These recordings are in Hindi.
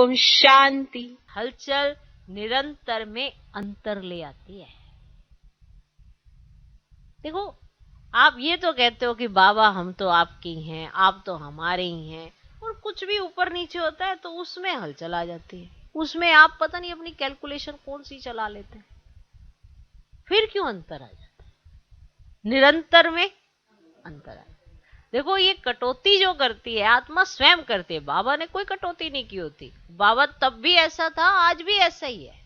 ओम शांति। हलचल निरंतर में अंतर ले आती है। देखो, आप ये तो कहते हो कि बाबा हम तो आपके ही हैं, आप तो हमारे ही हैं, और कुछ भी ऊपर नीचे होता है तो उसमें हलचल आ जाती है, उसमें आप पता नहीं अपनी कैलकुलेशन कौन सी चला लेते हैं। फिर क्यों अंतर आ जाता है? निरंतर में अंतर आ जाता है। देखो, ये कटौती जो करती है आत्मा स्वयं करती है, बाबा ने कोई कटौती नहीं की होती। बाबा तब भी ऐसा था, आज भी ऐसा ही है।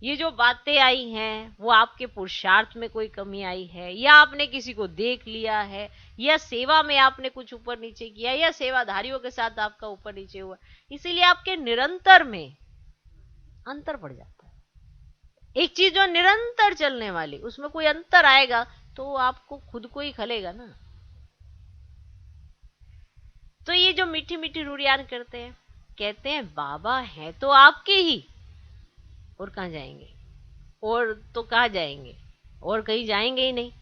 ये जो बातें आई हैं वो आपके पुरुषार्थ में कोई कमी आई है, या आपने किसी को देख लिया है, या सेवा में आपने कुछ ऊपर नीचे किया, या सेवाधारियों के साथ आपका ऊपर नीचे हुआ, इसीलिए आपके निरंतर में अंतर पड़ जाता है। एक चीज जो निरंतर चलने वाली, उसमें कोई अंतर आएगा तो आपको खुद को ही खलेगा ना। तो ये जो मीठी मीठी रूरियान करते हैं, कहते हैं बाबा है तो आपके ही, और कहां जाएंगे, और तो कहां जाएंगे, और कहीं जाएंगे ही नहीं।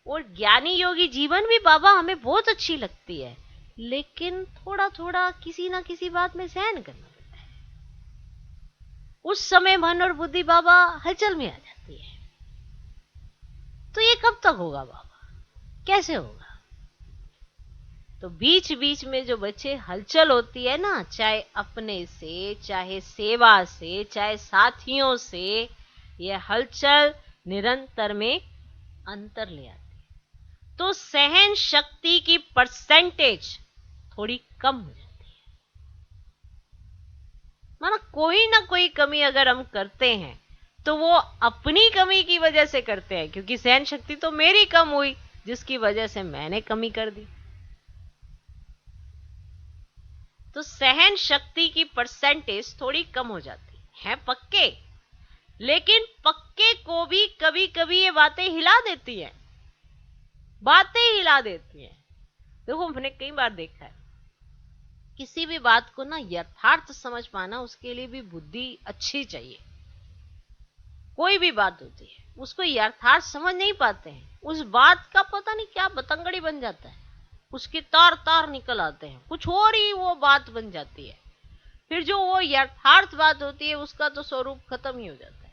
और ज्ञानी योगी जीवन भी बाबा हमें बहुत अच्छी लगती है, लेकिन थोड़ा थोड़ा किसी ना किसी बात में सहन करना पड़ता है। उस समय मन और बुद्धि बाबा हलचल में आ जाती है। तो ये कब तक होगा बाबा, कैसे होगा? तो बीच बीच में जो बच्चे हलचल होती है ना, चाहे अपने से, चाहे सेवा से, चाहे साथियों से, ये हलचल निरंतर में अंतर ले आती है। तो सहन शक्ति की परसेंटेज थोड़ी कम हो जाती है। माना कोई ना कोई कमी अगर हम करते हैं तो वो अपनी कमी की वजह से करते हैं, क्योंकि सहन शक्ति तो मेरी कम हुई जिसकी वजह से मैंने कमी कर दी। तो सहन शक्ति की परसेंटेज थोड़ी कम हो जाती है पक्के, लेकिन पक्के को भी कभी कभी ये बातें हिला देती हैं, बातें हिला देती हैं। देखो, हमने कई बार देखा है, किसी भी बात को ना यथार्थ समझ पाना, उसके लिए भी बुद्धि अच्छी चाहिए। कोई भी बात होती है उसको यथार्थ समझ नहीं पाते हैं, उस बात का पता नहीं क्या बतंगड़ी बन जाता है, उसके तार तार निकल आते हैं, कुछ और ही वो बात बन जाती है। फिर जो वो यथार्थ बात होती है उसका तो स्वरूप खत्म ही हो जाता है,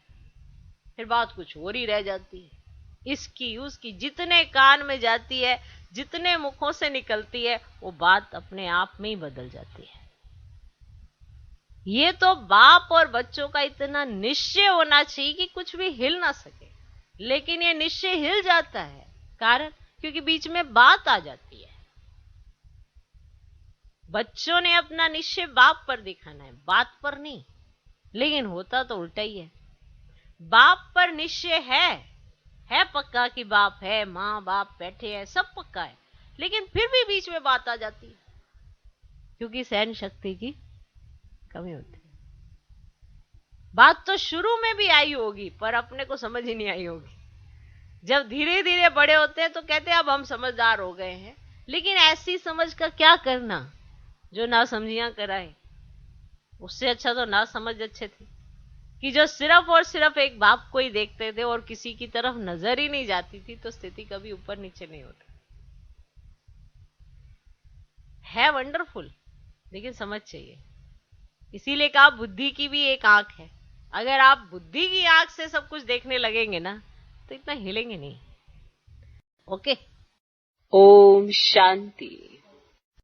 फिर बात कुछ और ही रह जाती है। इसकी उसकी जितने कान में जाती है, जितने मुखों से निकलती है, वो बात अपने आप में ही बदल जाती है। ये तो बाप और बच्चों का इतना निश्चय होना चाहिए कि कुछ भी हिल ना सके, लेकिन ये निश्चय हिल जाता है। कारण क्योंकि बीच में बात आ जाती है। बच्चों ने अपना निश्चय बाप पर दिखाना है, बात पर नहीं, लेकिन होता तो उल्टा ही है। बाप पर निश्चय है पक्का कि बाप है, माँ बाप बैठे हैं, सब पक्का है, लेकिन फिर भी बीच में बात आ जाती है, क्योंकि सहन शक्ति की कमी होती है। बात तो शुरू में भी आई होगी पर अपने को समझ ही नहीं आई होगी। जब धीरे धीरे बड़े होते हैं तो कहते हैं अब हम समझदार हो गए हैं, लेकिन ऐसी समझ का क्या करना जो ना समझियां कराए। उससे अच्छा तो ना समझ अच्छे थे, कि जो सिर्फ और सिर्फ एक बाप को ही देखते थे और किसी की तरफ नजर ही नहीं जाती थी, तो स्थिति कभी ऊपर नीचे नहीं होती है। वंडरफुल, लेकिन समझ चाहिए। इसीलिए कहा बुद्धि की भी एक आंख है। अगर आप बुद्धि की आंख से सब कुछ देखने लगेंगे ना तो इतना हिलेंगे नहीं। ओके, ओम शांति।